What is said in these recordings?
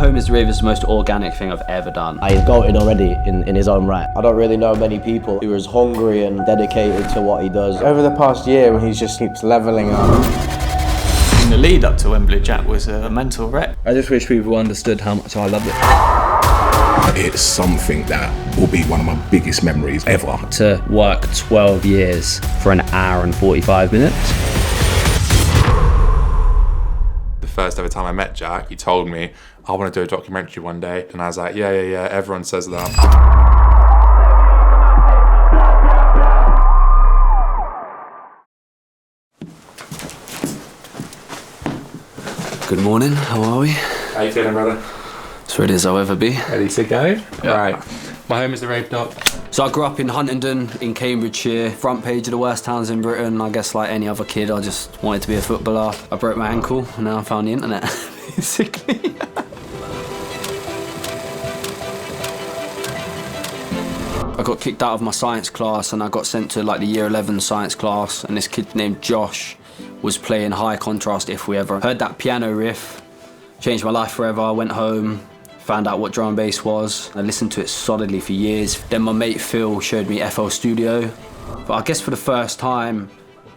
Home Is The Rave is the most organic thing I've ever done. He's goated already in his own right. I don't really know many people who are as hungry and dedicated to what he does. Over the past year, he just keeps levelling up. In the lead up to Wembley, Jack was a mental wreck. I just wish people understood how much I love it. It's something that will be one of my biggest memories ever. To work 12 years for an hour and 45 minutes. The first ever time I met Jack, he told me, I want to do a documentary one day. And I was like, yeah, everyone says that. Good morning, how are we? How you feeling, brother? As ready as I'll ever be. Ready to go? Yeah. Right. My Home Is The Rave doc. So I grew up in Huntingdon in Cambridgeshire, front page of the worst towns in Britain. I guess like any other kid, I just wanted to be a footballer. I broke my ankle and now I found the internet, basically. I got kicked out of my science class and I got sent to like the year 11 science class, and this kid named Josh was playing high contrast If We Ever. Heard that piano riff, changed my life forever. I went home, found out what drum and bass was. I listened to it solidly for years. Then my mate Phil showed me FL Studio. But I guess for the first time,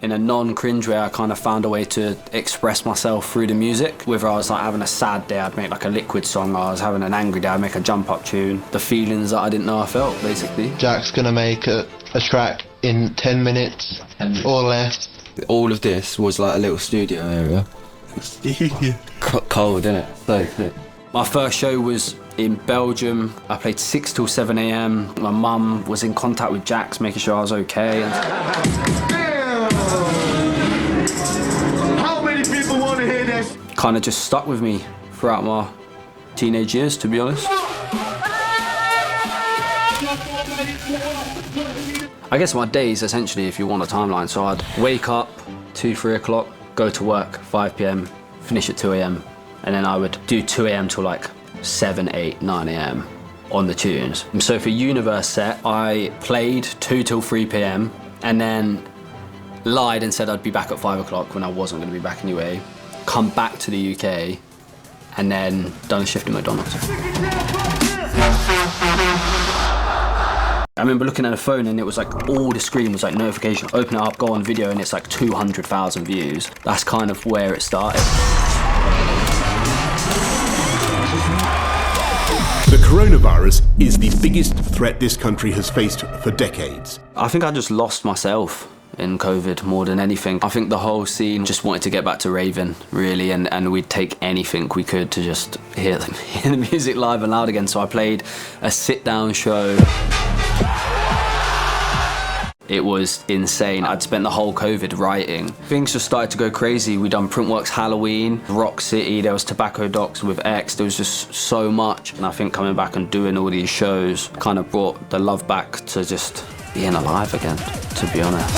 in a non-cringe way, I kind of found a way to express myself through the music. Whether I was like having a sad day, I'd make like a Liquid song, or I was having an angry day, I'd make a jump up tune. The feelings that I didn't know I felt, basically. Jack's gonna make a track in 10 minutes or less. All of this was like a little studio area. Cold, innit? So thick. My first show was in Belgium. I played 6 till 7 a.m. My mum was in contact with Jax, making sure I was okay. How many people want to hear this? Kind of just stuck with me throughout my teenage years, to be honest. I guess my days, essentially, if you want a timeline, so I'd wake up 2, 3 o'clock, go to work 5 p.m, finish at 2 a.m, and then I would do 2 a.m. till like 7, 8, 9 a.m. on the tunes. And so for Universe set, I played 2 till 3 p.m, and then lied and said I'd be back at 5 o'clock when I wasn't going to be back anyway, come back to the UK, and then done a shift at McDonalds. I remember looking at a phone and it was like all the screen was like notification. Open it up, go on video, and it's like 200,000 views. That's kind of where it started. The coronavirus is the biggest threat this country has faced for decades. I think I just lost myself in COVID more than anything. I think the whole scene just wanted to get back to raving, really, and we'd take anything we could to just hear the music live and loud again. So I played a sit-down show. It was insane. I'd spent the whole COVID writing. Things just started to go crazy. We'd done Printworks Halloween, Rock City, there was Tobacco Docs with X, there was just so much. And I think coming back and doing all these shows kind of brought the love back to just being alive again, to be honest.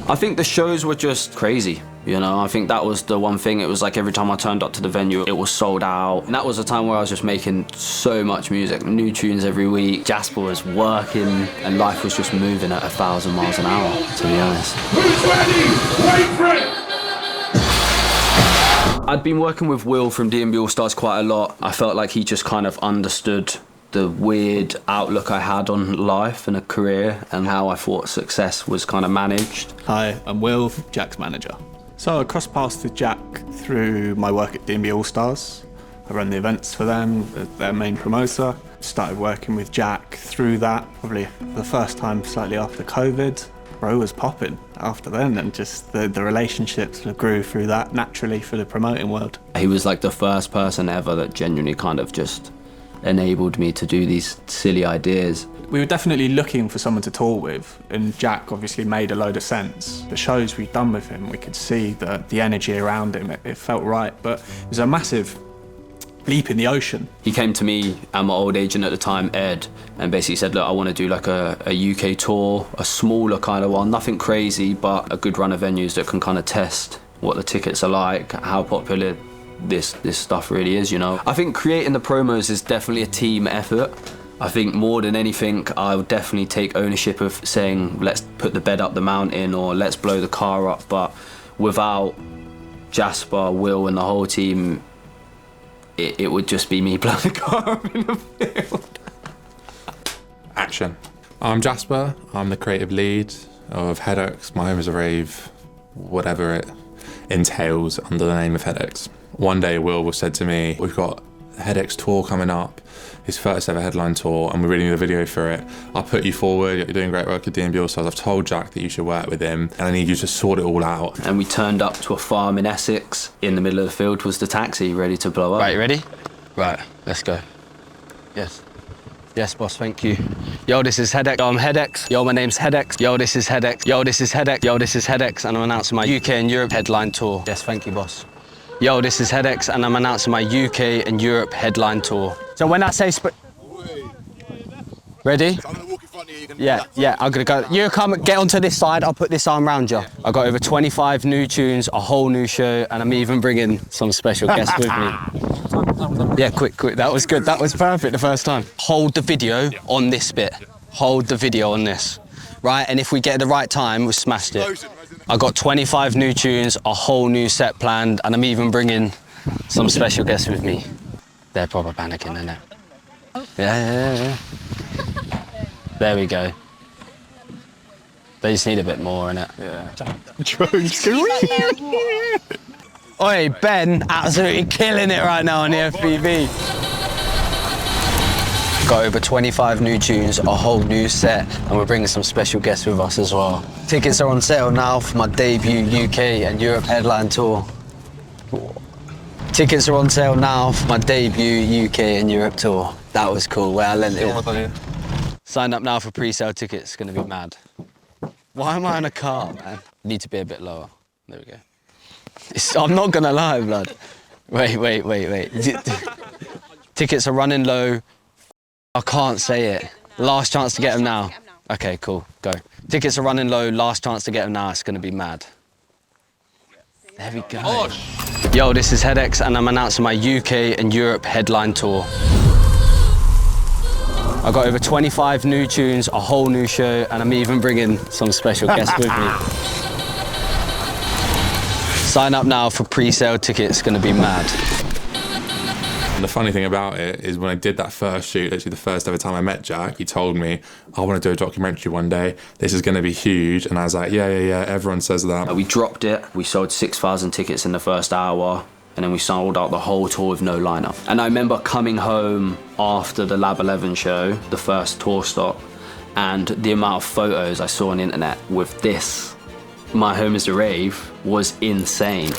I think the shows were just crazy, you know. I think that was the one thing. It was like every time I turned up to the venue, it was sold out. And that was a time where I was just making so much music, new tunes every week. Jasper was working and life was just moving at 1,000 miles an hour, to be honest. Who's ready? Wait for it! I'd been working with Will from D&B All Stars quite a lot. I felt like he just kind of understood the weird outlook I had on life and a career and how I thought success was kind of managed. Hi, I'm Will, Jack's manager. So I crossed paths with Jack through my work at D&B All Stars. I run the events for them, their main promoter. Started working with Jack through that, probably the first time slightly after COVID. Bro was popping after then, and just the relationships that grew through that naturally for the promoting world. He was like the first person ever that genuinely kind of just enabled me to do these silly ideas. We were definitely looking for someone to tour with, and Jack obviously made a load of sense. The shows we'd done with him, we could see the energy around him, it felt right, but it was a massive leap in the ocean. He came to me and my old agent at the time, Ed, and basically said, look, I want to do like a UK tour, a smaller kind of one, nothing crazy, but a good run of venues that can kind of test what the tickets are like, how popular this stuff really is, you know. I think creating the promos is definitely a team effort. I think more than anything, I would definitely take ownership of saying, let's put the bed up the mountain or let's blow the car up, but without Jasper, Will and the whole team, it would just be me blowing the car up in the field. Action. I'm Jasper. I'm the creative lead of Hedex, My Home Is The Rave, whatever it entails under the name of Hedex. One day Will said to me, we've got a Hedex tour coming up, his first ever headline tour, and we really need a video for it. I'll put you forward, you're doing great work at D&B All Stars. I've told Jack that you should work with him, and I need you to sort it all out. And we turned up to a farm in Essex. In the middle of the field was the taxi, ready to blow up. Right, you ready? Right, let's go. Yes. Yes, boss, thank you. Yo, this is Hedex. Yo, I'm Hedex. Yo, my name's Hedex. Yo, this is Hedex. Yo, this is Hedex. Yo, this is Hedex, and I'm announcing my UK and Europe headline tour. Yes, thank you, boss. Yo, this is Hedex, and I'm announcing my UK and Europe headline tour. So when I say ready? So I'm gonna walk in front of you. Yeah, I'm gonna go. You come, get onto this side, I'll put this arm round you. I got over 25 new tunes, a whole new show, and I'm even bringing some special guests with me. Yeah, quick, that was good. That was perfect the first time. Hold the video on this bit. Hold the video on this, right? And if we get the right time, we've smashed it. I got 25 new tunes, a whole new set planned, and I'm even bringing some special guests with me. They're proper panicking, innit? Yeah. There we go. They just need a bit more, innit? Yeah. Oi, Ben, absolutely killing it right now on the FPV. Got over 25 new tunes, a whole new set, and we're bringing some special guests with us as well. Tickets are on sale now for my debut UK and Europe headline tour. Tickets are on sale now for my debut UK and Europe tour. That was cool, where I lent it. Sign up now for pre-sale tickets, it's gonna be mad. Why am I in a car, man? Need to be a bit lower. There we go. I'm not gonna lie, blood. Wait. Tickets are running low. I can't say it. Last chance to get them now. Okay, cool, go. Tickets are running low, last chance to get them now. It's gonna be mad. There we go. Yo, this is Hedex, and I'm announcing my UK and Europe headline tour. I got over 25 new tunes, a whole new show, and I'm even bringing some special guests with me. Sign up now for pre-sale tickets, it's gonna be mad. And the funny thing about it is when I did that first shoot, literally the first ever time I met Jack, he told me, I want to do a documentary one day. This is going to be huge. And I was like, yeah, everyone says that. We dropped it. We sold 6,000 tickets in the first hour, and then we sold out the whole tour with no lineup. And I remember coming home after the Lab 11 show, the first tour stop, and the amount of photos I saw on the internet with this, My Home Is The Rave, was insane.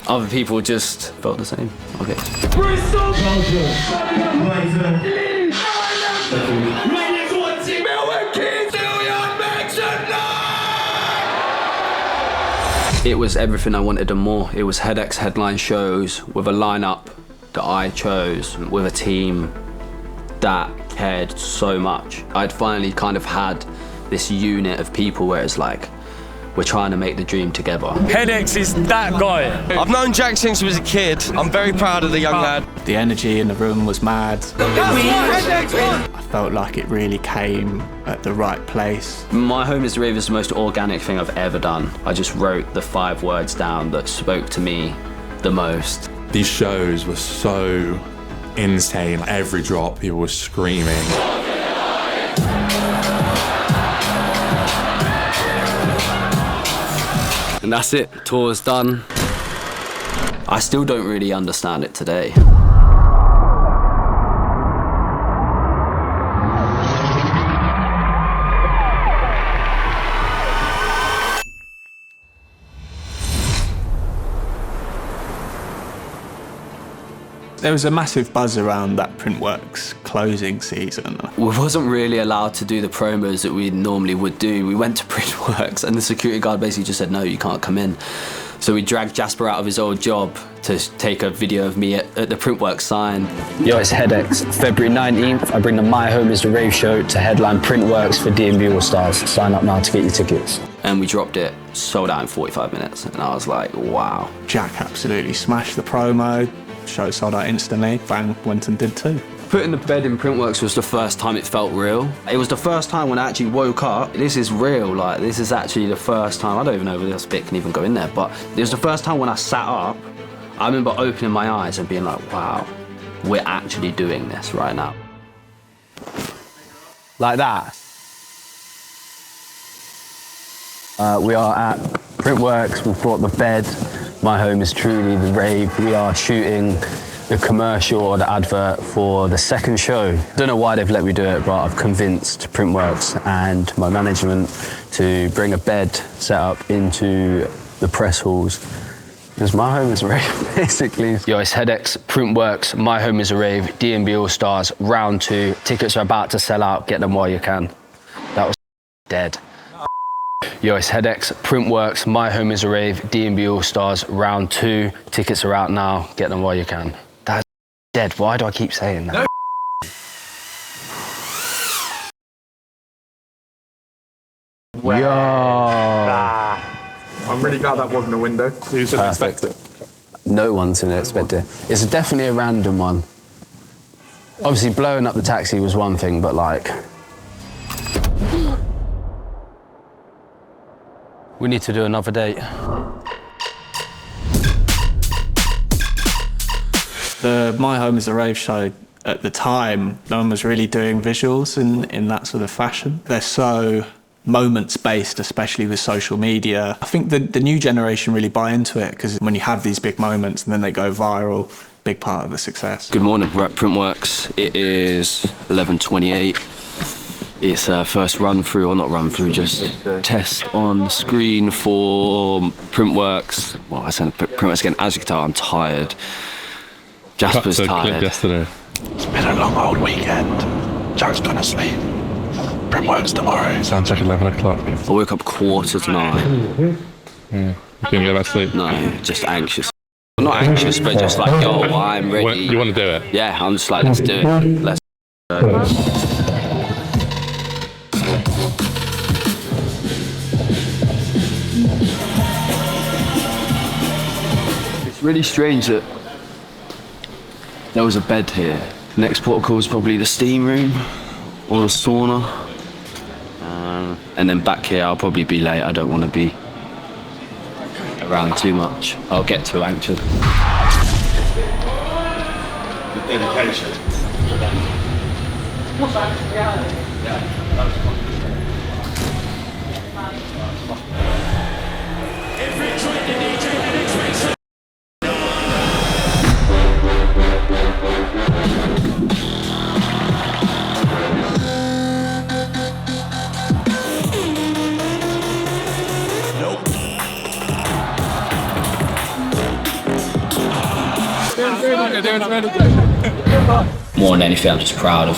Other people just felt the same. Okay. Bristol! It was everything I wanted and more. It was Hedex headline shows with a lineup that I chose, with a team that cared so much. I'd finally kind of had this unit of people where it's like, we're trying to make the dream together. Hedex is that guy. I've known Jack since he was a kid. I'm very proud of the young lad. The energy in the room was mad. I felt like it really came at the right place. My Home Is The Rave is the most organic thing I've ever done. I just wrote the 5 words down that spoke to me the most. These shows were so insane. Every drop, people were screaming. And that's it, tour's done. I still don't really understand it today. There was a massive buzz around that Printworks closing season. We wasn't really allowed to do the promos that we normally would do. We went to Printworks and the security guard basically just said, no, you can't come in. So we dragged Jasper out of his old job to take a video of me at the Printworks sign. Yo, it's Hedex. February 19th, I bring the My Home Is The Rave show to headline Printworks for D&B All Stars. Sign up now to get your tickets. And we dropped it, sold out in 45 minutes. And I was like, wow. Jack absolutely smashed the promo. Show sold out instantly. Bang, went and did too. Putting the bed in Printworks was the first time it felt real. It was the first time when I actually woke up. This is real, like, this is actually the first time, I don't even know if this bit can even go in there, but it was the first time when I sat up, I remember opening my eyes and being like, wow, we're actually doing this right now. Like that. We are at Printworks, we've brought the bed. My home is truly the rave. We are shooting the commercial or the advert for the second show. Don't know why they've let me do it, but I've convinced Printworks and my management to bring a bed set up into the press halls. Because My Home Is A Rave, basically. Yo, it's Hedex, Printworks, My Home Is A Rave, D&B All Stars, round 2. Tickets are about to sell out, get them while you can. That was dead. Yo, it's Hedex, Printworks, My Home Is A Rave, D&B All Stars, round 2. Tickets are out now, get them while you can. That's dead. Why do I keep saying that? No. Yo. I'm really glad that wasn't a window. You didn't expect it. No one didn't expect it. It's definitely a random one. Obviously, blowing up the taxi was one thing, but like... We need to do another date. The My Home Is A Rave show, at the time, no one was really doing visuals in that sort of fashion. They're so moments-based, especially with social media. I think the new generation really buy into it, because when you have these big moments and then they go viral, big part of the success. Good morning, we're at Printworks. It is 11:28. It's first run through, or not run through, just test on screen for Printworks. Well, I said Printworks again. As you can tell, I'm tired. Jasper's tired. Yesterday. It's been a long old weekend. Jack's gonna sleep. Printworks tomorrow. Sound check 11 o'clock. I woke up 9:15. Yeah. You couldn't go back to sleep? No, just anxious. Well, not anxious, but just like, yo, I'm ready. You want to do it? Yeah, I'm just like, let's do it. Let's go. It's really strange that there was a bed here. The next protocol is probably the steam room or the sauna. And then back here, I'll probably be late. I don't want to be around too much. I'll get too anxious. Dedication. More than anything, I'm just proud of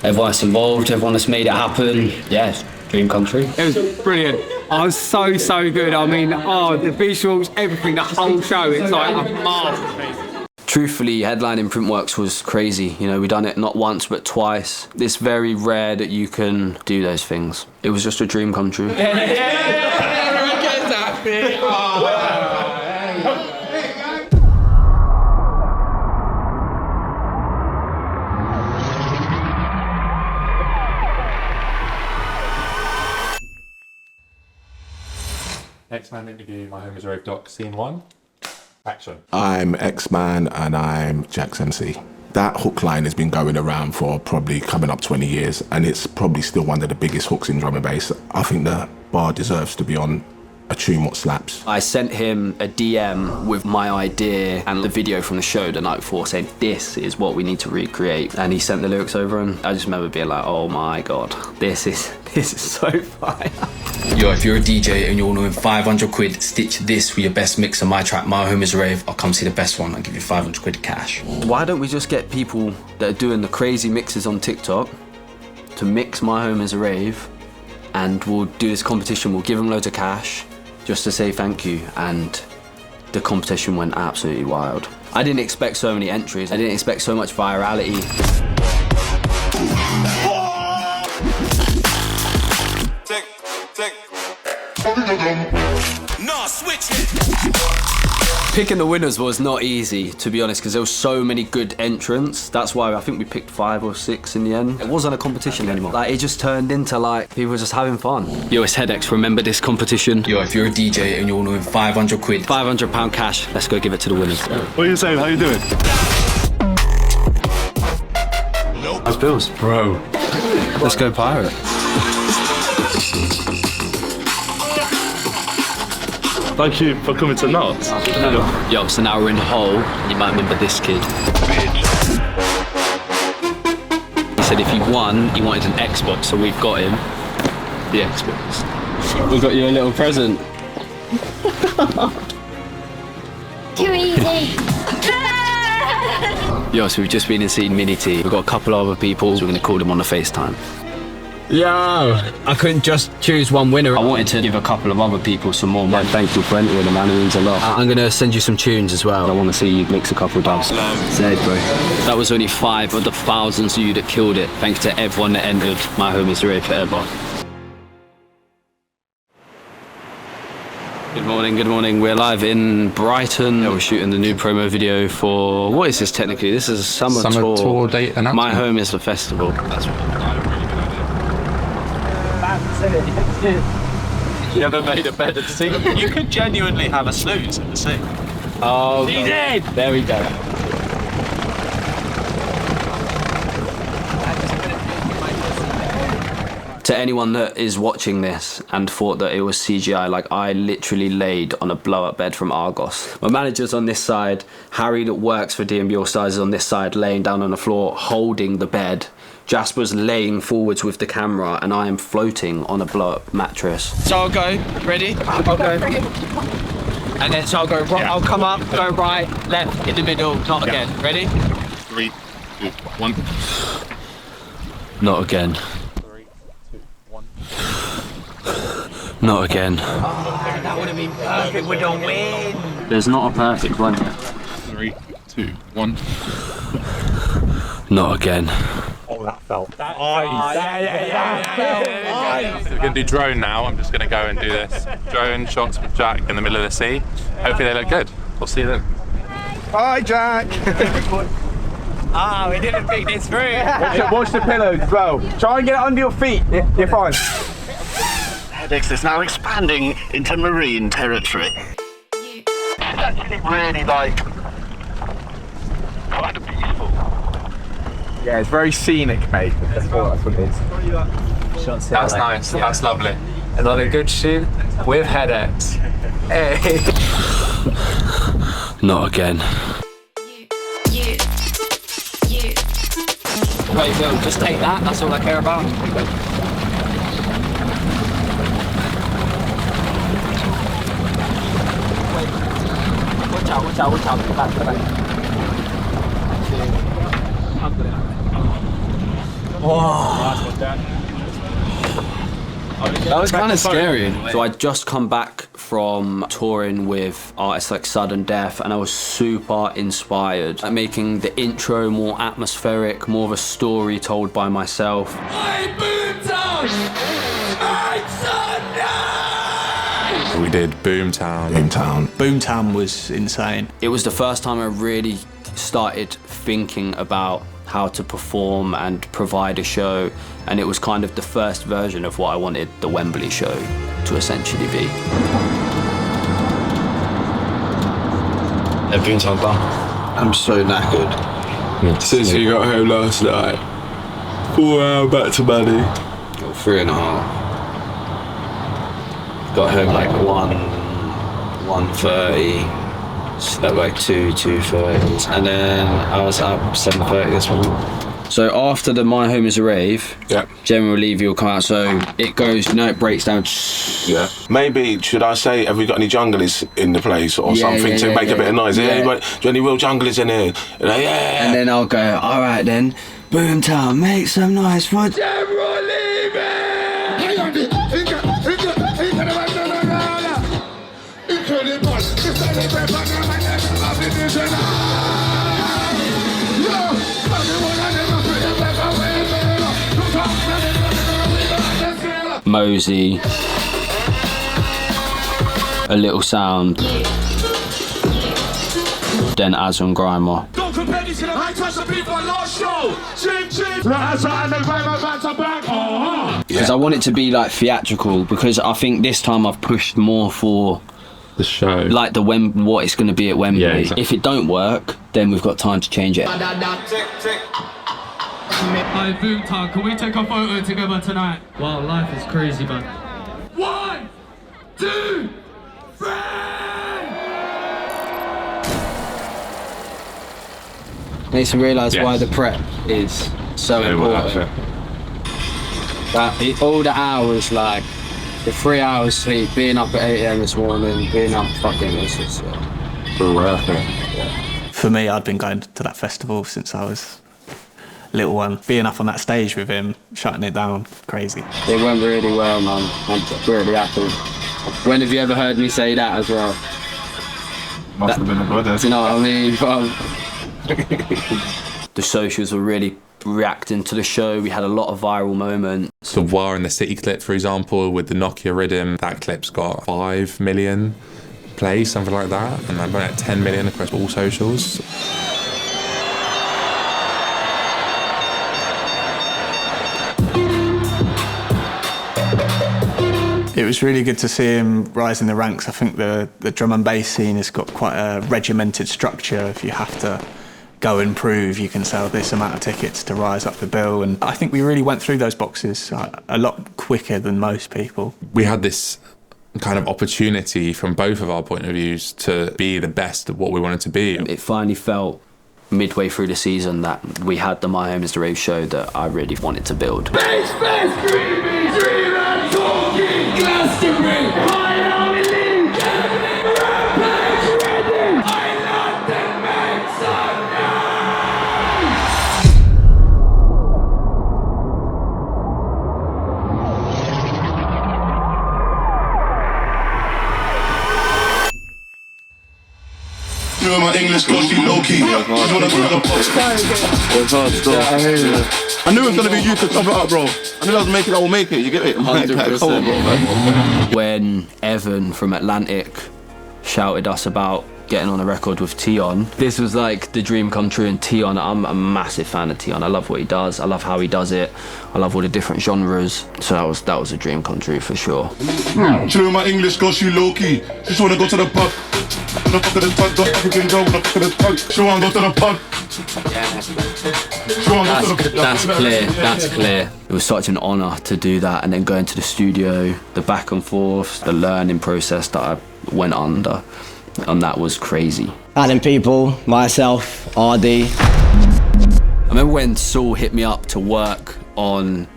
everyone that's involved, everyone that's made it happen. Yeah, it's dream come true. It was brilliant. I was so good. I mean, the visuals, everything, the whole show, it's like a masterpiece. Truthfully, headlining Printworks was crazy. You know, we've done it not once, but twice. It's very rare that you can do those things. It was just a dream come true. X-Man interview, My Home Is A Rave doc, scene 1. Action. I'm X-Man and I'm Jack's MC. That hook line has been going around for probably coming up 20 years, and it's probably still one of the biggest hooks in drum and bass. I think the bar deserves to be on a tune what slaps. I sent him a DM with my idea and the video from the show the night before saying, this is what we need to recreate. And he sent the lyrics over, and I just remember being like, oh my God, this is so fire. Yo, if you're a DJ and you want to win 500 quid, stitch this with your best mix of my track, My Home Is A Rave. I'll come see the best one. I'll give you 500 quid cash. Why don't we just get people that are doing the crazy mixes on TikTok to mix My Home Is A Rave, and we'll do this competition, we'll give them loads of cash just to say thank you. And the competition went absolutely wild. I didn't expect so many entries. I didn't expect so much virality. No, switch it. Picking the winners was not easy, to be honest, because there were so many good entrants. That's why I think we picked 5 or 6 in the end. It wasn't a competition anymore. Like, it just turned into like people were just having fun. Yo, it's Hedex. Remember this competition? Yo, if you're a DJ and you want to win 500 quid, £500 cash. Let's go give it to the winners. What are you saying? How you doing? How's Bills? Bro. Let's go pirate. Thank you for coming to Knots. Yo, so now we're in Hull. You might remember this kid. He said if he won, he wanted an Xbox, so we've got him the Xbox. We've got you a little present. Too easy. Yo, so we've just been and seen Mini T. We've got a couple of other people, so we're going to call them on the FaceTime. Yo, I couldn't just choose one winner. I wanted to give a couple of other people some more money. Thank you for entering, man. It means a lot. I'm going to send you some tunes as well. I want to see you mix a couple of dubs. Say, bro. That was only 5 of the thousands of you that killed it. Thanks to everyone that entered My Home Is The Rave forever. Good morning, good morning. We're live in Brighton. We're shooting the new promo video for, what is this technically? This is a summer tour date announcement. My Home Is The Festival. That's what you never made a better decision. You could genuinely have a snooze at the sea. Oh, He's in! There we go. To anyone that is watching this and thought that it was CGI, like, I literally laid on a blow-up bed from Argos. My manager's on this side, Harry that works for D&B All Stars is on this side, laying down on the floor, holding the bed. Jasper's laying forwards with the camera, and I am floating on a blow-up mattress. So I'll go, ready? I'll go. And then so I'll go right, I'll come up, go right, left, in the middle, not again. Ready? 3, 2, 1. Not again. 3, 2, 1. Not again. Oh, that would have been perfect. We don't win. There's not a perfect one yet. 3, 2, 1. Not again. Oh, that felt. We're going to do drone now. I'm just going to go and do this. Drone shots with Jack in the middle of the sea. Hopefully they look good. We'll see you then. Hi, Jack. We didn't think this through. Watch the pillows as well. Try and get it under your feet. You're fine. Hedex is now expanding into marine territory. It's actually really like kind of peaceful. Yeah, it's very scenic, mate. That's what it is. That's nice. That's lovely. Another good shoot with Hedex. Hey. Not again. Right, Bill, just take that. That's all I care about. Watch out. Go back. That was kind of scary. So I'd just come back from touring with artists like Sudden Death, and I was super inspired, like making the intro more atmospheric, more of a story told by myself. We did Boomtown. Boomtown was insane. It was the first time I really started thinking about how to perform and provide a show, and it was kind of the first version of what I wanted the Wembley show to essentially be. Boomtown done. I'm so knackered. Since we got home last night, 4 hours back to money. Got 3.5. Got home like 1:30. Slept like 2:30, and then I was up 7:30 this morning. So after the My Home Is The Rave, General Levy will come out, so it goes, it breaks down. Yeah. Maybe, should I say, have we got any junglers in the place or something to make a bit of noise? Yeah. Anybody, do you have any real junglers in here? Yeah. And then I'll go, all right then, Boomtown, make some noise for General Levy! Mosey, a little sound. then Az and Grimer. Don't compare me to the high touch of people on last show. Ching, ching. That's right, and the Grimer bands are back. Because I want it to be like theatrical, because I think this time I've pushed more for the show, like what it's going to be at Wembley. Yeah, exactly. If it don't work, then we've got time to change it. Hey, Boom Time, can we take a photo together tonight? Wow, life is crazy, man. 1, 2, 3. Makes me realise why the prep is so important. All the hours, like the 3 hours sleep, being up at 8 AM this morning, being up fucking this is worth it. For me, I'd been going to that festival since I was little one. Being up on that stage with him, shutting it down, crazy. It went really well, man. I'm really happy. When have you ever heard me say that as well? Must have been a good. Do you know what I mean? The socials were really reacting to the show. We had a lot of viral moments. The War in the City clip, for example, with the Nokia Rhythm, that clip's got 5 million plays, something like that, and that went at 10 million across all socials. It was really good to see him rise in the ranks. I think the drum and bass scene has got quite a regimented structure. If you have to go and prove you can sell this amount of tickets to rise up the bill, and I think we really went through those boxes a lot quicker than most people. We had this kind of opportunity from both of our point of views to be the best of what we wanted to be. It finally felt midway through the season that we had the My Home Is The Rave show that I really wanted to build. Doing my English cause she low-key. She's wanna put the box. I knew it was gonna be you to top it up, bro. I knew I was making it, I will make it, you get it? 100%. When Evan from Atlantic shouted us about getting on a record with Tion, this was like the dream come true. And Tion, I'm a massive fan of Tion. I love what he does. I love how he does it. I love all the different genres. So that was a dream come true for sure. She doing my English cause she low-key. She just wanna go to the pub. The fuck of the tug, got African girl, the fuck of the tug. She wanna go to the pub. That's clear. It was such an honour to do that, and then go into the studio, the back and forth, the learning process that I went under, and that was crazy. Adding people, myself, RD. I remember when Saul hit me up to work on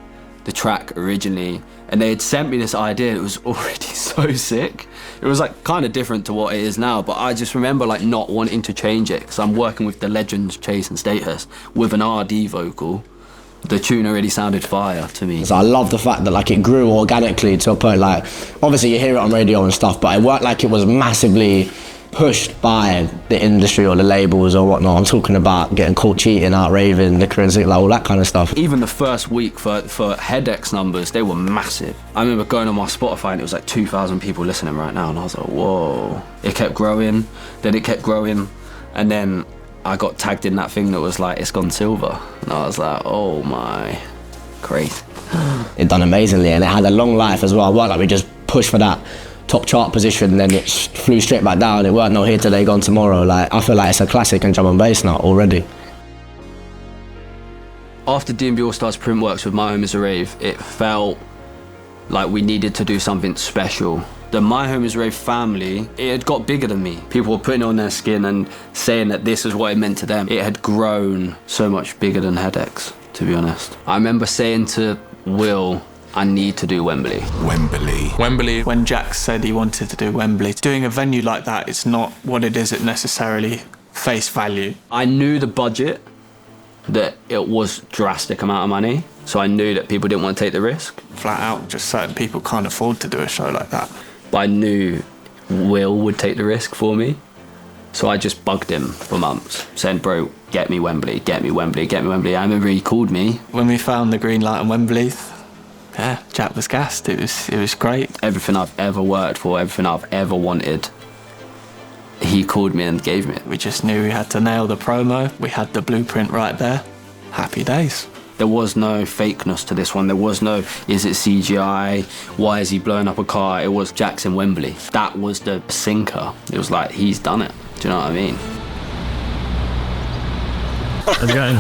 the track originally, and they had sent me this idea. It was already so sick. It was like kind of different to what it is now, but I just remember like not wanting to change it because I'm working with the legends Chase and Status with an RD vocal. The tune already sounded fire to me. So I love the fact that like it grew organically to a point, like obviously you hear it on radio and stuff, but it worked like it was massively pushed by the industry or the labels or whatnot. I'm talking about getting caught cheating, out raving, liquor and like all that kind of stuff. Even the first week for Hedex numbers, they were massive. I remember going on my Spotify and it was like 2,000 people listening right now, and I was like, whoa. It kept growing, then it kept growing, and then I got tagged in that thing that was like, it's gone silver. And I was like, oh my, crazy. It done amazingly, and it had a long life as well. It worked like we just pushed for that top chart position, and then it flew straight back down. It weren't no here today, gone tomorrow. Like I feel like it's a classic in drum and bass now already. After D&B All Stars print works with My Home Is The Rave, it felt like we needed to do something special. The My Home Is The Rave family, it had got bigger than me. People were putting on their skin and saying that this is what it meant to them. It had grown so much bigger than Hedex, to be honest. I remember saying to Will, I need to do Wembley. Wembley. When Jack said he wanted to do Wembley, doing a venue like that, it's not what it is at necessarily face value. I knew the budget, that it was drastic amount of money, so I knew that people didn't want to take the risk. Flat out, just certain people can't afford to do a show like that. But I knew Will would take the risk for me, so I just bugged him for months, saying, bro, get me Wembley, get me Wembley, get me Wembley. I remember he called me. When we found the green light on Wembley, yeah, Jack was gassed. It was great. Everything I've ever worked for, everything I've ever wanted, he called me and gave me it. We just knew we had to nail the promo. We had the blueprint right there. Happy days. There was no fakeness to this one. There was no, is it CGI? Why is he blowing up a car? It was Jack's in Wembley. That was the sinker. It was like, he's done it. Do you know what I mean? How's it going?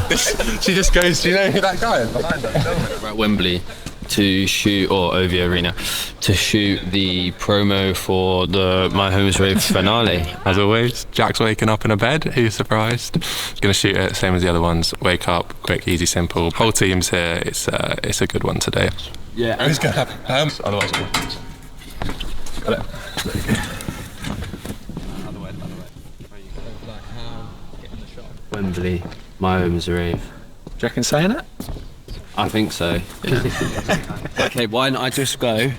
She just goes, do you know who that guy is behind us? We're at Wembley to shoot, or OV Arena, to shoot the promo for the My Home Is The Rave finale. As always, Jack's waking up in a bed. Who's surprised? He's going to shoot it, same as the other ones. Wake up, quick, easy, simple. Whole team's here. It's a good one today. Yeah. Who's going to have otherwise got it. Wembley, My Home Is The Rave. Do you reckon saying it? I think so, yeah. Okay, why don't I just go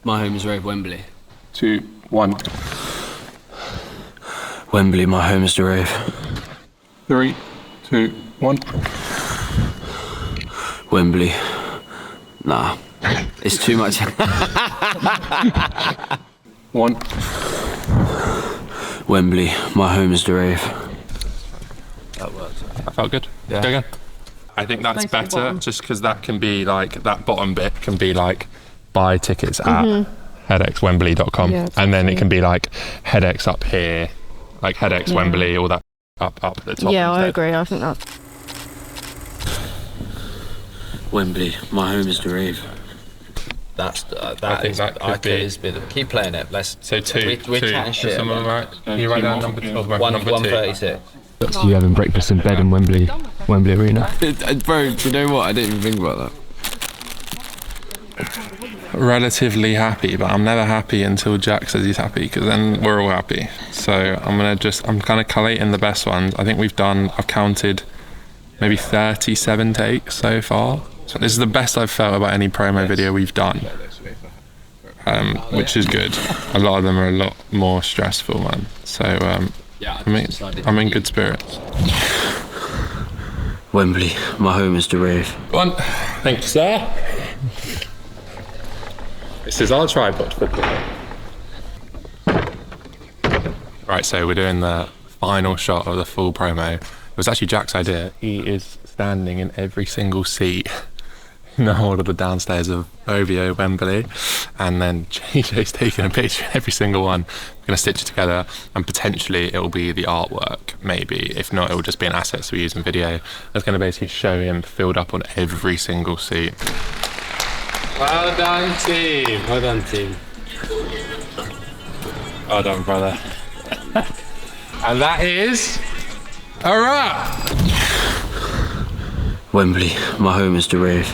My Home Is The Rave, Wembley. 2, 1. Wembley, My Home Is The Rave. 3, 2, 1. Wembley. Nah, it's too much. 1. Wembley, My Home Is The Rave. That worked. I felt good. Yeah. Go again. I think that's better, just because that can be like, that bottom bit can be like, buy tickets at hedexwembley.com, and then it can be like Hedex up here, like Hedex Wembley, all that up at the top. Yeah, I agree. I think that's Wembley, My Home Is The Rave. That's keep playing it. Let's. So 2. We're chatting shit. Someone right? Can you write down number 2? 136. So you having breakfast in bed in Wembley Arena? Bro, do you know what? I didn't even think about that. Relatively happy, but I'm never happy until Jack says he's happy, because then we're all happy. So I'm kind of collating the best ones. I think I've counted maybe 37 takes so far. So this is the best I've felt about any promo video we've done, which is good. A lot of them are a lot more stressful, man. So I'm in good spirits. Wembley, My Home Is The Rave. 1. Thank you, sir. This is our tripod for today. Right, so we're doing the final shot of the full promo. It was actually Jack's idea. He is standing in every single seat in the whole of the downstairs of OVO Wembley, and then JJ's taking a picture of every single one. We're going to stitch it together, and potentially it will be the artwork, maybe. If not, it will just be an asset we use in video. That's going to basically show him filled up on every single seat. Well done, team. Well done, team. Well done, brother. And that is a wrap. Wembley, My Home Is The Rave.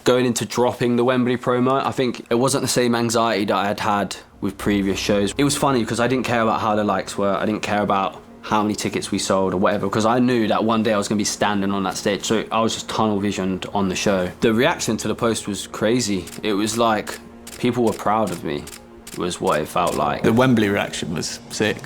Going into dropping the Wembley promo, I think it wasn't the same anxiety that I had had with previous shows. It was funny because I didn't care about how the likes were. I didn't care about how many tickets we sold or whatever, because I knew that one day I was going to be standing on that stage. So I was just tunnel visioned on the show. The reaction to the post was crazy. It was like people were proud of me, was what it felt like. The Wembley reaction was sick.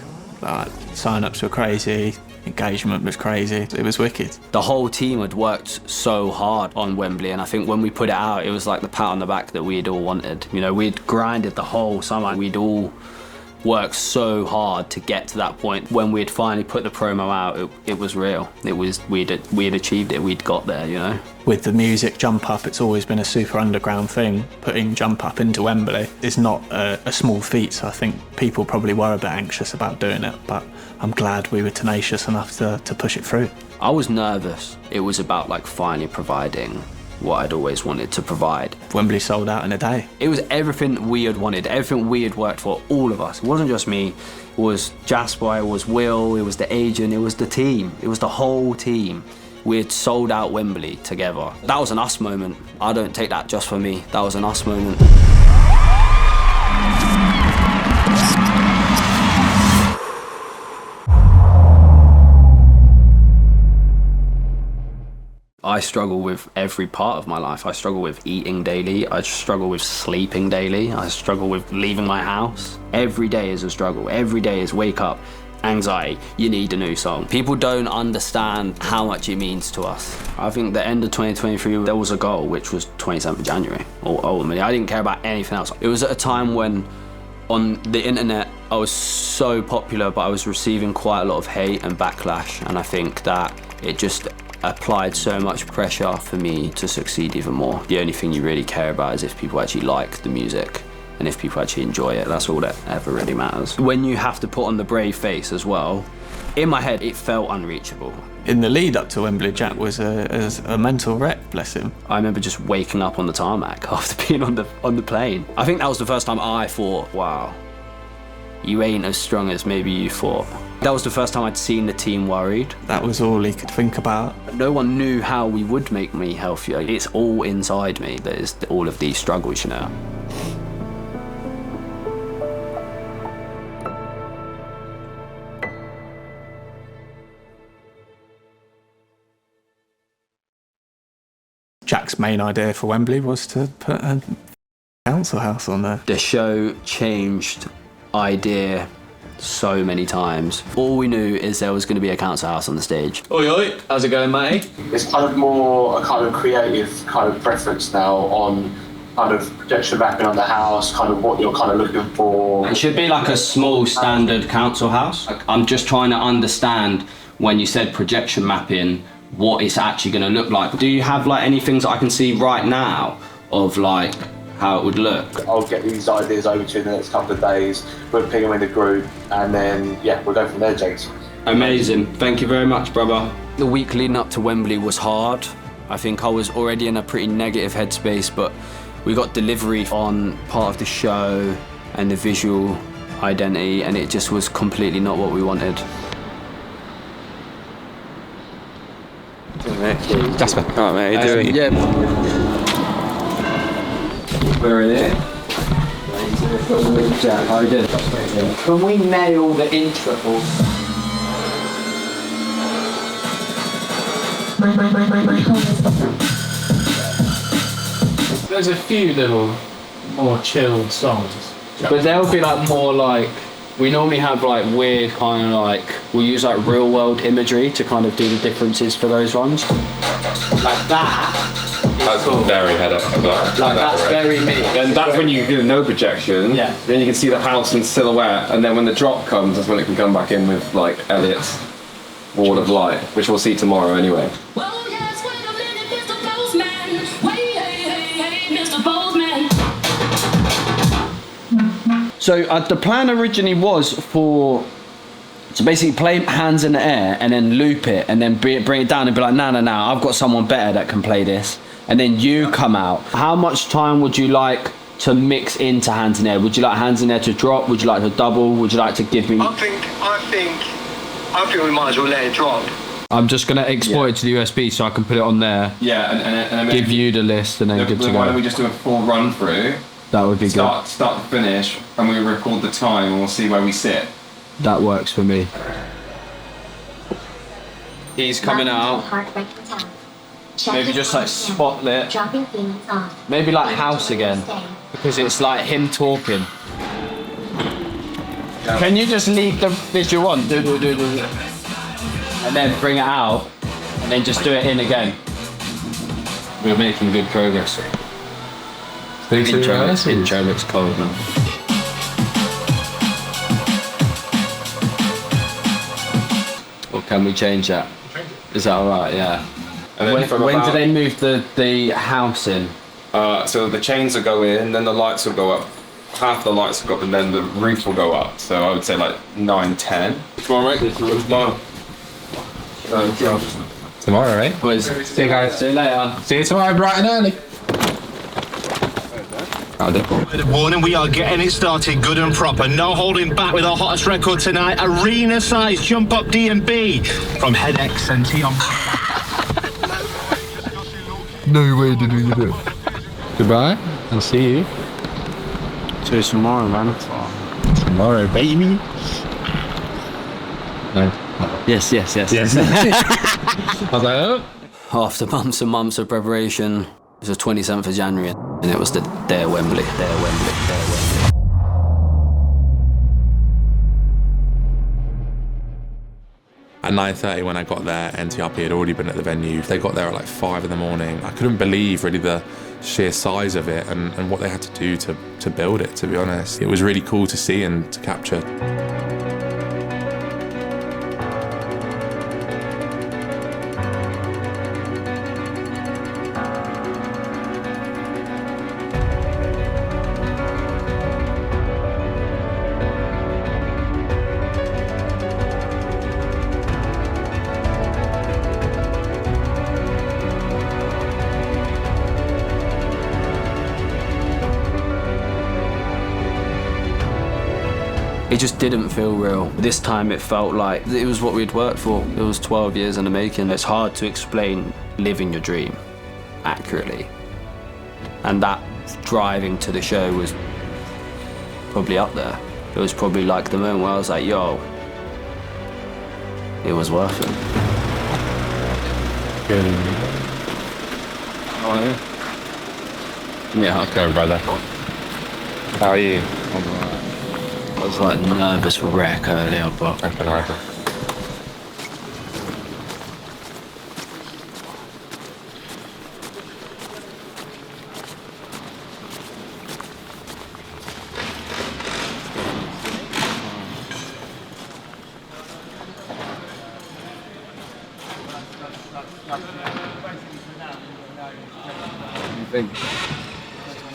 Sign-ups were crazy, engagement was crazy, it was wicked. The whole team had worked so hard on Wembley, and I think when we put it out, it was like the pat on the back that we'd all wanted. You know, we'd grinded the whole summer. We'd all worked so hard to get to that point. When we'd finally put the promo out, it was real. It was, we'd achieved it, we'd got there, you know? With the music Jump Up, it's always been a super underground thing. Putting Jump Up into Wembley is not a small feat, so I think people probably were a bit anxious about doing it, but I'm glad we were tenacious enough to push it through. I was nervous. It was about like finally providing what I'd always wanted to provide. Wembley sold out in a day. It was everything we had wanted, everything we had worked for, all of us. It wasn't just me, it was Jasper, it was Will, it was the agent, it was the team, it was the whole team. We had sold out Wembley together. That was an us moment. I don't take that just for me, that was an us moment. I struggle with every part of my life. I struggle with eating daily. I struggle with sleeping daily. I struggle with leaving my house. Every day is a struggle. Every day is wake up, anxiety, you need a new song. People don't understand how much it means to us. I think the end of 2023, there was a goal, which was 27th of January. Ultimately, I didn't care about anything else. It was at a time when on the internet, I was so popular, but I was receiving quite a lot of hate and backlash. And I think that it just applied so much pressure for me to succeed even more. The only thing you really care about is if people actually like the music. And if people actually enjoy it, that's all that ever really matters. When you have to put on the brave face as well, in my head, it felt unreachable. In the lead up to Wembley, Jack was a mental wreck, bless him. I remember just waking up on the tarmac after being on the plane. I think that was the first time I thought, wow, you ain't as strong as maybe you thought. That was the first time I'd seen the team worried. That was all he could think about. No one knew how we would make me healthier. It's all inside me. There's all of these struggles, you know. Jack's main idea for Wembley was to put a council house on there. The show changed idea so many times. All we knew is there was going to be a council house on the stage. Oi, oi. How's it going, matey? It's kind of more a kind of creative kind of preference now on kind of projection mapping on the house, kind of what you're kind of looking for. It should be like a small standard council house. I'm just trying to understand when you said projection mapping, what it's actually going to look like. Do you have like any things that I can see right now of like how it would look? I'll get these ideas over to you in the next couple of days. We'll ping them in the group and then, yeah, we'll go from there, James. Amazing. Thank you very much, brother. The week leading up to Wembley was hard. I think I was already in a pretty negative headspace, but we got delivery on part of the show and the visual identity, and it just was completely not what we wanted. Jasper. Alright, mate, how you doing? Yeah. Where are they? Jack, how are you doing? Can we nail the interval? There's a few little more chilled songs, but they'll be like more like. We normally have like weird kind of like, we'll use like real world imagery to kind of do the differences for those ones. Like that. That's cool. Very Hedex. Like that's very me. And that's when you do no projection. Yeah. Then you can see the house in silhouette, and then when the drop comes, that's when it can come back in with like Elliot's Wall of Light, which we'll see tomorrow anyway. So the plan originally was to basically play hands in the air and then loop it and then bring it down and be like, no, I've got someone better that can play this. And then you come out. How much time would you like to mix into hands in the air? Would you like hands in the air to drop? Would you like to double? Would you like to give me... I think we might as well let it drop. I'm just going to export it to the USB so I can put it on there. Yeah, and give you the list and then good to go. Why don't we just do a full run through? That would be good. Start to finish, and we record the time, and we'll see where we sit. That works for me. He's coming out. Maybe just like spotlit. Maybe like house again, because it's like him talking. Can you just leave the visual on? Do. And then bring it out, and then just do it in again. We're making good progress. Intro looks cold now. Or can we change that? Is that alright? Yeah. And then when do they move the house in? So the chains will go in, then the lights will go up. Half the lights will go up, and then the roof will go up. So I would say like 9, 10. Tomorrow, mate? Tomorrow. Tomorrow, right? Boys, see you guys. See you later. See you tomorrow, bright and early. Warning, we are getting it started good and proper. No holding back with our hottest record tonight. Arena size jump up D&B from Hedex and Tion. No way did we get it. Goodbye. I'll see you. See you tomorrow, man. Tomorrow, baby. No. Yes. I was like, oh. After months and months of preparation, it was the 27th of January, and it was the day of Wembley. At 9:30 when I got there, NTRP had already been at the venue. They got there at like 5 in the morning. I couldn't believe really the sheer size of it and what they had to do to build it, to be honest. It was really cool to see and to capture. It just didn't feel real. This time it felt like it was what we'd worked for. It was 12 years in the making. It's hard to explain living your dream accurately. And that driving to the show was probably up there. It was probably like the moment where I was like, yo, it was worth it. Good. How are you? Yeah, how's it going, brother? How are you? I was like nervous wreck earlier, but I've been right.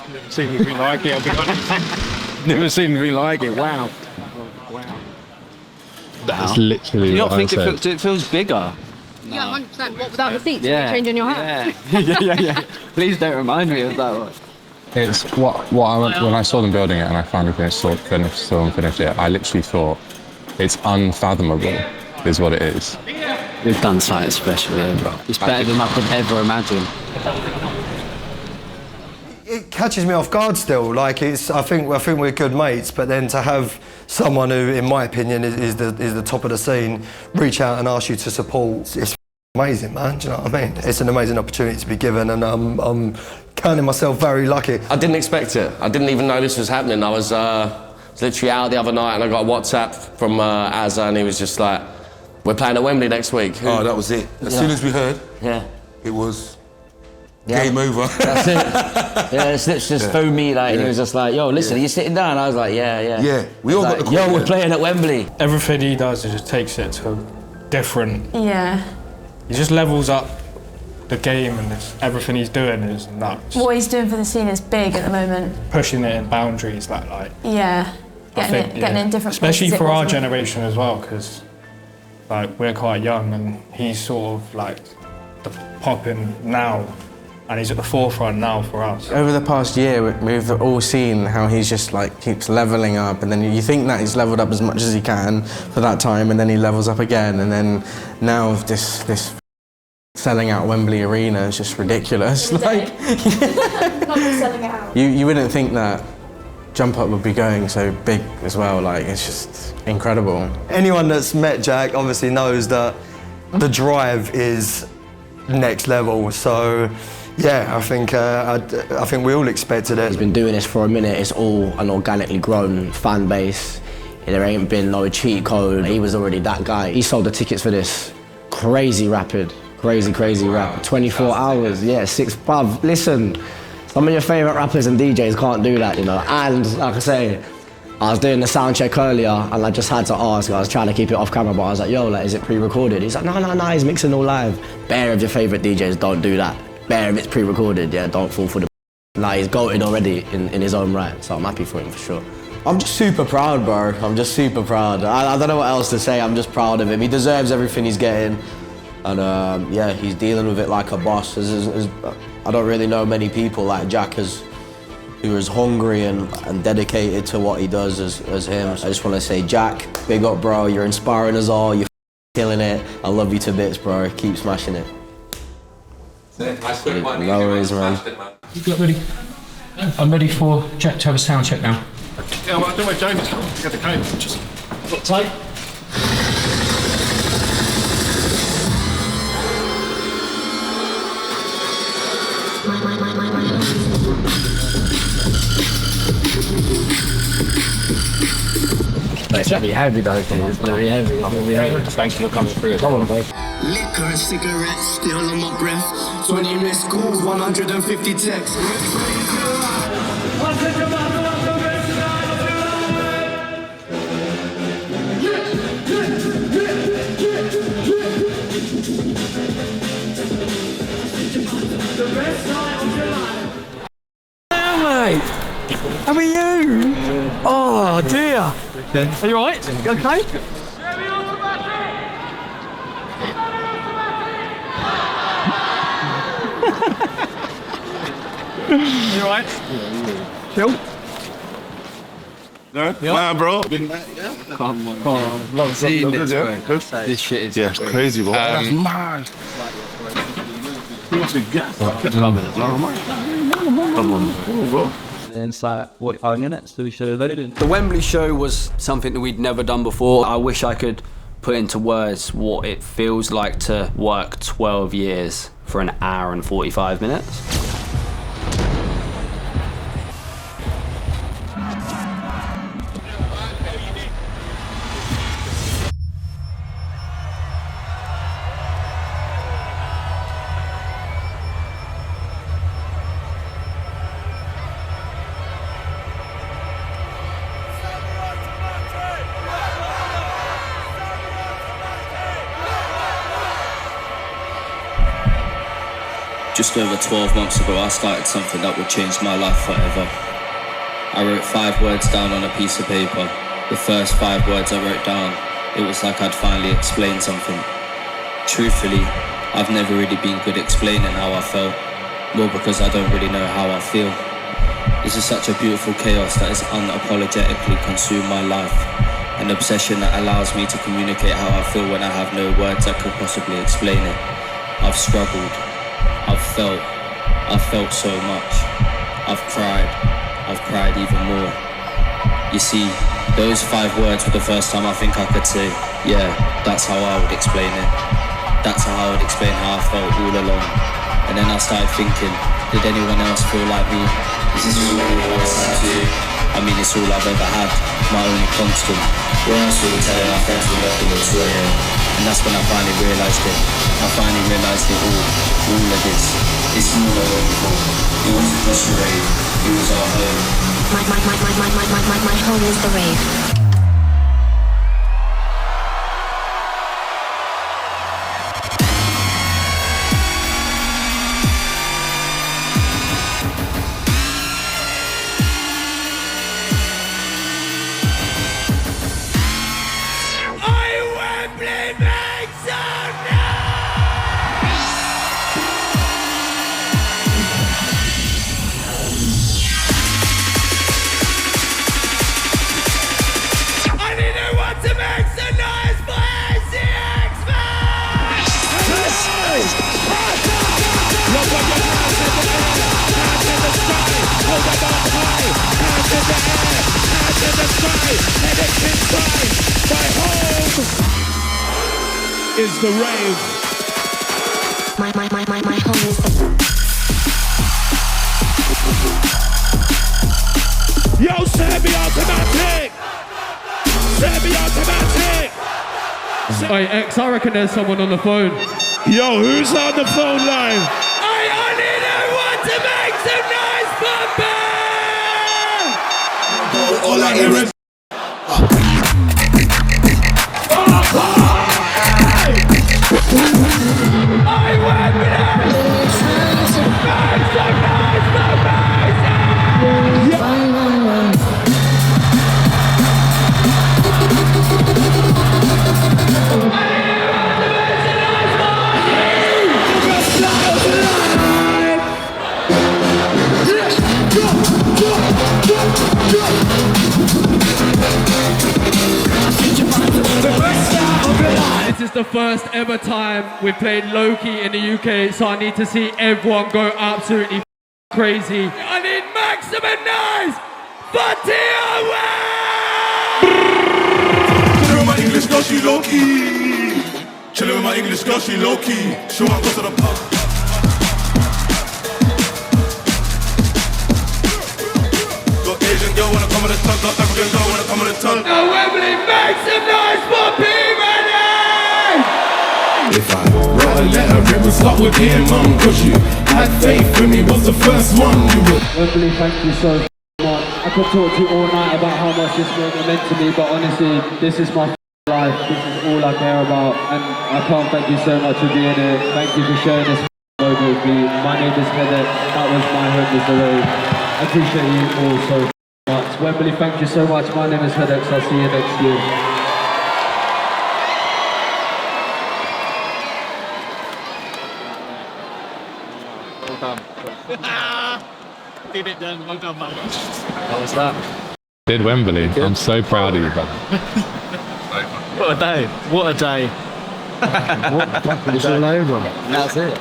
Never seen anything like it, I'll be honest. Never seen anything like it, wow. Wow. That's literally you what don't think I said. it feels bigger? Yeah, 100%. What, without the seats? Yeah. Changing your hat? Yeah. Please don't remind me of that one. It's what when I saw them building it and I finally finished it, I literally thought it's unfathomable is what it is. We've done something special here, bro. It's better than I could ever imagine. It catches me off guard still. Like I think we're good mates, but then to have someone who, in my opinion, is the top of the scene, reach out and ask you to support, it's amazing, man. Do you know what I mean? It's an amazing opportunity to be given, and I'm counting myself very lucky. I didn't expect it. I didn't even know this was happening. I was literally out the other night, and I got a WhatsApp from Azza, and he was just like, "We're playing at Wembley next week." Oh, that was it. As soon as we heard, it was. Game over. That's it. Yeah, Slips just phoned me and he was just like, "Yo, listen, are you sitting down?" I was like, "Yeah." Yeah, we all got the call. Yo, we're playing at Wembley. Everything he does, he just takes it to different. Yeah. He just levels up the game, and everything he's doing is nuts. What he's doing for the scene is big at the moment. Pushing it in boundaries, like. Yeah. Getting it in different especially places for it our wasn't. generation as well, because we're quite young, and he's sort of like the popping now. And he's at the forefront now for us. Over the past year, we've all seen how he's just keeps leveling up, and then you think that he's leveled up as much as he can for that time, and then he levels up again, and then now this selling out Wembley Arena is just ridiculous. Not selling it out. You wouldn't think that Jump Up would be going so big as well. It's just incredible. Anyone that's met Jack obviously knows that the drive is next level. So. Yeah, I think we all expected it. He's been doing this for a minute. It's all an organically grown fan base. There ain't been no cheat code. He was already that guy. He sold the tickets for this crazy rapid, crazy rap. 24 hours, yeah, 6 pub. Listen, some of your favourite rappers and DJs can't do that, you know. And like I say, I was doing the sound check earlier, and I just had to ask. I was trying to keep it off camera, but I was like, "Yo, is it pre-recorded?" He's like, "No, he's mixing all live." Bare of your favourite DJs don't do that. Bare if it's pre-recorded, yeah, don't fall for the he's goated already in his own right, so I'm happy for him for sure. I'm just super proud, bro. I'm just super proud. I don't know what else to say. I'm just proud of him. He deserves everything he's getting, and yeah, he's dealing with it like a boss. I don't really know many people like Jack who are as hungry and dedicated to what he does as him. I just want to say, Jack, big up, bro. You're inspiring us all. You're killing it. I love you to bits, bro. Keep smashing it. No worries, man. You got ready? I'm ready for Jack to have a sound check now. Yeah, well, I don't know where James is. Get the code. Just got tight. It's gonna be heavy though, it's gonna be heavy. Thank you for coming through. Come on, babe. Liquor and cigarettes still on my breath. 20 missed calls, 150 texts. How are you? Oh dear. Are you alright? You okay? You alright? Chill? Man, bro. Come on. Love seeing this, bro. This shit is it's crazy, bro. That's mad. You must be gassed. Come on, bro. And it's like, what, in it? So we should have loaded it. The Wembley show was something that we'd never done before. I wish I could put into words what it feels like to work 12 years for an hour and 45 minutes. Just over 12 months ago, I started something that would change my life forever. I wrote 5 words down on a piece of paper. The first 5 words I wrote down, it was like I'd finally explained something. Truthfully, I've never really been good explaining how I felt, more because I don't really know how I feel. This is such a beautiful chaos that has unapologetically consumed my life, an obsession that allows me to communicate how I feel when I have no words that could possibly explain it. I've struggled. I've felt so much. I've cried even more. You see, those 5 words were the first time I think I could say, yeah, that's how I would explain it. That's how I would explain how I felt all along. And then I started thinking, did anyone else feel like me? Is this all I always had to do? I mean, it's all I've ever had, my only constant. Where else would we tell our friends we're looking at 2 a.m? And that's when I finally realised it. I finally realised it all of this. It's not a home. It wasn't just a rave, it was our home. My home is the rave. Is the rave. My home is the... Yo, semi-automatic! Semi-automatic! Hey, X, I reckon there's someone on the phone. Yo, who's on the phone line? I only know what to make some nice bumper! All I hear is... This is the first ever time we've played low-key in the UK, so I need to see everyone go absolutely crazy. I need maximum noise for TOA! Chillin' with my English girl, she low-key. Chillin' with my English girl, she low-key. She wanna go to the pub. Got Asian girl wanna come on the tug, got African girl wanna come on the tug. No Wembley, man! start with him, cause you had faith in me, was the first one you would. Wembley, thank you so much. I could talk to you all night about how much this moment meant to me, but honestly, this is my life. This is all I care about, and I can't thank you so much for being here. Thank you for sharing this moment with me. My name is Hedex. That was my Home Is The Rave. I appreciate you all so much. Wembley, thank you so much. My name is Hedex. I'll see you next year. Well done. Did it done. Well done, man. How was that? Did Wembley. I'm so proud of you, brother. What a day. What a day. It's all over. That's it.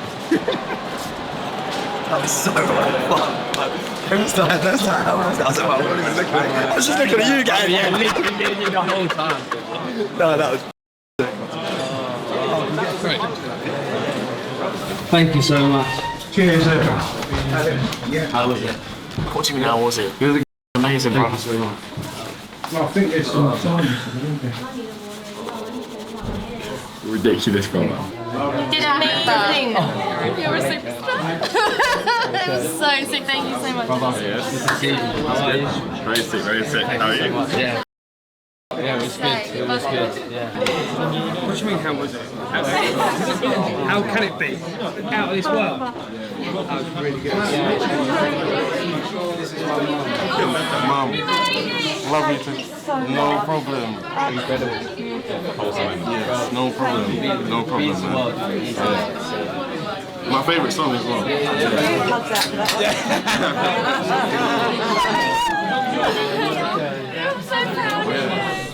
That was so much fun. It was like, that's like, how was that? I was like, well, I wasn't even looking at you. I was just looking at you guys. Yeah, literally the whole time. No, that was Thank you so much. Cheers. How was it? What do you mean, how was it? It was amazing, bro. I think it's time. Ridiculous, bro. You did amazing. You're a superstar. It was so sick. Thank you so much. Very sick, very sick. How are you? Yeah. Yeah, it was good. It was good. Yeah. What do you mean, how was it? How can it be? Out of this world? That was really good. This is my mum. Love you too. No problem. Incredible. Yes, no problem. No problem, man. My favourite song as well.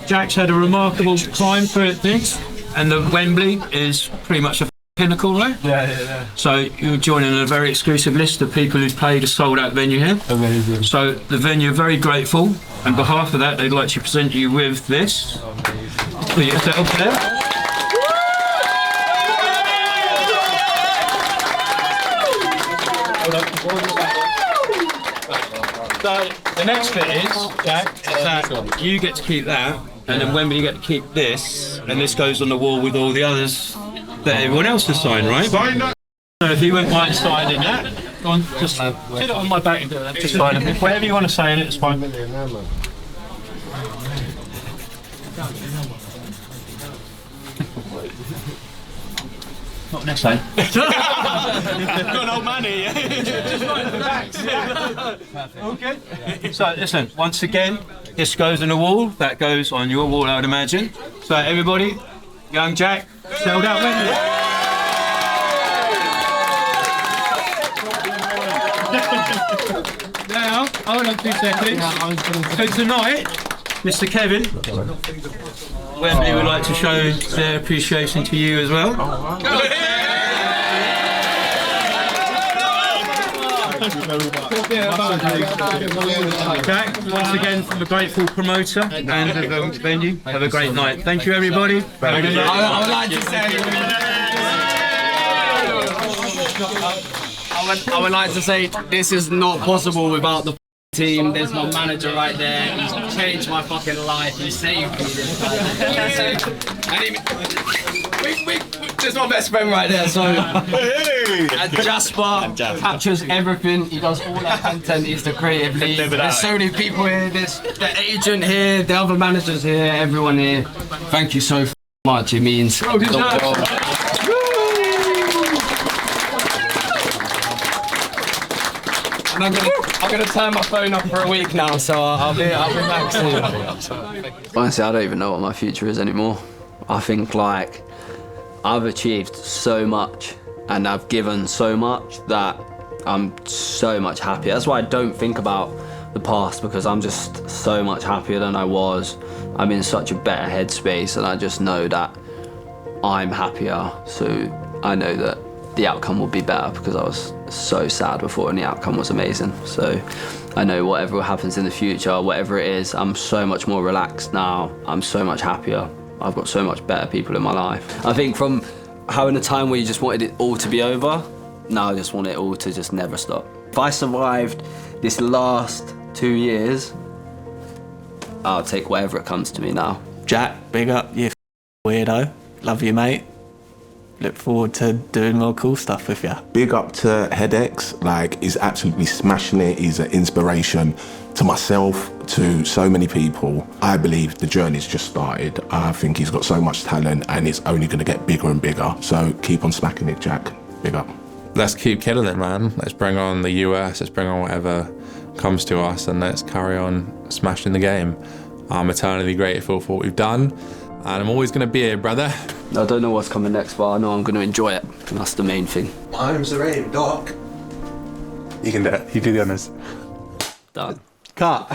Jack's had a remarkable climb through things, and the Wembley is pretty much a pinnacle, right? Yeah. So you're joining a very exclusive list of people who've played a sold-out venue here. Amazing. So the venue are very grateful. On behalf of that, they'd like to present you with this. Put yourself there. So the next bit is, Jack, is that you get to keep that, and then Wembley you get to keep this, and this goes on the wall with all the others that everyone else has signed, right? Sign that. So if you wouldn't mind signing that, go on, just put it on my back and do it. Just sign it. Whatever you want to say in it, it's fine. Not necessarily. Got an old man here. Just right at the back. Okay. So listen, once again, this goes on the wall. That goes on your wall, I would imagine. So everybody, young Jack, sold out Wembley. Now, hold on 2 seconds. So tonight, Mr. Kevin, Wembley would like to show their appreciation to you as well. Jack, once again from a grateful promoter and the venue. Have a great night. Thank you, everybody. Have a good night. I would like to say. I would like to say this is not possible without the team. There's my manager right there. He's changed my fucking life. He saved me this time. There's my best friend right there. So Jasper captures everything. He does all that content. He's the creative lead. There's so many people here. There's the agent here. The other managers here. Everyone here. Thank you so much. It means the world. I'm gonna turn my phone off for a week now, so I'll be back soon. Honestly, I don't even know what my future is anymore. I think like I've achieved so much and I've given so much that I'm so much happier. That's why I don't think about the past, because I'm just so much happier than I was. I'm in such a better headspace and I just know that I'm happier. So I know that the outcome will be better because I was so sad before and the outcome was amazing. So I know whatever happens in the future, whatever it is, I'm so much more relaxed now. I'm so much happier. I've got so much better people in my life. I think from having a time where you just wanted it all to be over, now I just want it all to just never stop. If I survived this last 2 years, I'll take whatever it comes to me now. Jack, big up, you weirdo. Love you, mate. look forward to doing more cool stuff with you. Big up to Hedex, like he's absolutely smashing it. He's an inspiration to myself, to so many people. I believe the journey's just started. I think he's got so much talent and it's only going to get bigger and bigger. So keep on smacking it, Jack. Big up. Let's keep killing it, man. Let's bring on the US, let's bring on whatever comes to us, and let's carry on smashing the game. I'm eternally grateful for what we've done, and I'm always going to be here, brother. I don't know what's coming next, but I know I'm going to enjoy it. And that's the main thing. My Home Is The Rave, Doc. You can do it. You do the honours. Done. Cut.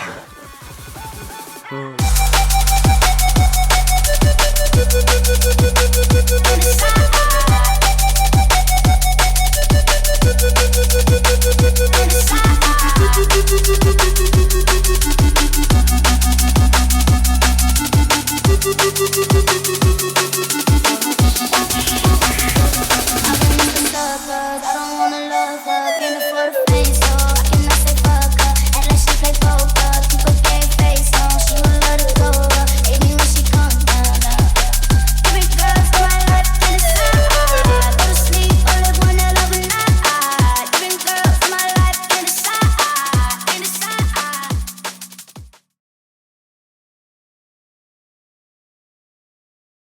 I don't wanna love her.